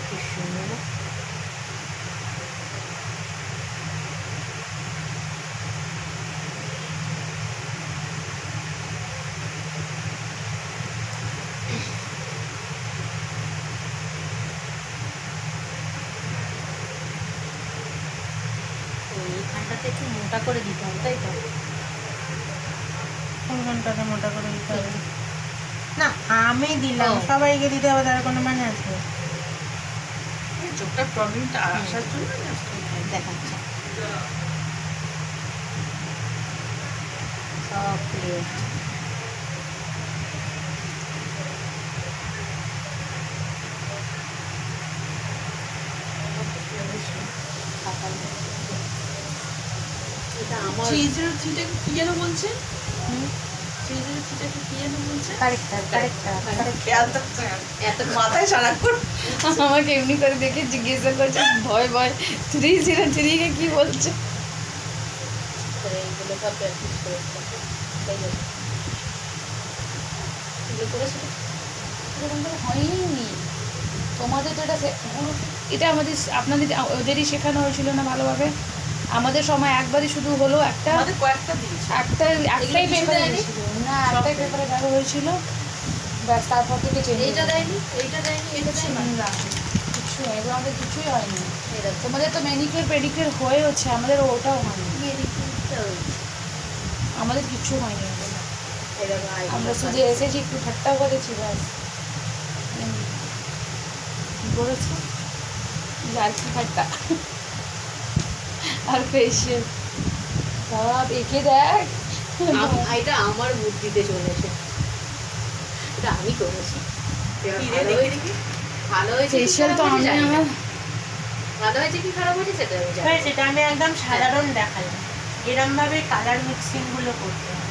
কি সুন্দর। এইখানটাতে একটু মোটা করে দিতে হবে, তাই তো? কোনখানটাতে মোটা করে দিতে হবে? না, আমি দিলাম, সবাইকে দিতে হবে তার কোনো মানে আছে? চোখটার প্রবলেমটা আসার জন্য দেখাচ্ছে সব ক্লিয়ার। এটা আমার চিজের চিটাকে কি যেন বলছে? চিজের চিটাকে কি যেন বলছে? কারেক্টার কারেক্টার খেয়াল থাকছে না। এত মাথায় সারাক্ষণ আমাকে এমনি করে দেখে জিজ্ঞাসা করছে ভয় ভয় 303 কে কি বলছে। এইগুলো সব প্র্যাকটিস করে তাই জন্য এগুলো করেছিল এরকম করে হয়নি তোমাদের তো এটা আমাদের আপনাদের ওদেরই শেখানো হয়েছিল না ভালোভাবে। আমাদের সময় একবারই শুধু হলো একটা আমাদের কয়েকটা দিয়েছে। একটাই কিছু পেপারে দেয়নি? না, একটাই পেপারে দেখা হয়েছিল, ব্যাস তারপর থেকে চেঞ্জ এইটা দেয়নি, এইটা দেয়নি, এটা দেয়নি। না কিছু এগুলো আমাদের কিছুই হয়নি। এটা তোমাদের তো মেনিকিউর পেডিকিউর হয়েছে, আমাদের ওটাও হয়নি, আমাদের কিছু হয়নি ওগুলো। আমরা শুধু এসেছি একটু ঠাট্টাও করেছি ব্যাস। কি করেছো? লালচি ঠাট্টা আর ফেসিয়াল সব এঁকে দেখ। এটা আমার বুদ্ধিতে চলেছে, এটা আমি করেছি। এবার কি রে, ভালো দেখি হয়েছে দেখি। ভালো হয়েছে কি ফেসিয়াল খারাপ তো হয়েছে আমি জানি না। আমার ভালো হয়েছে কি খারাপ হয়েছে সেটা আমি জানি না। সেটা আমি একদম সাধারণ দেখালাম, এরম ভাবে কালার মিক্সিং গুলো করতে হয়।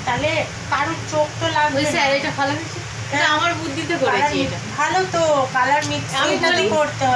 তাহলে কারোর চোখ তো লাগবে হয়েছে, না। আর এটা ভালো হয়েছে, এটা আমার বুদ্ধিতে করেছি। এটা ভালো তো, কালার মিক্সিং আমি বলি- করতে হয়।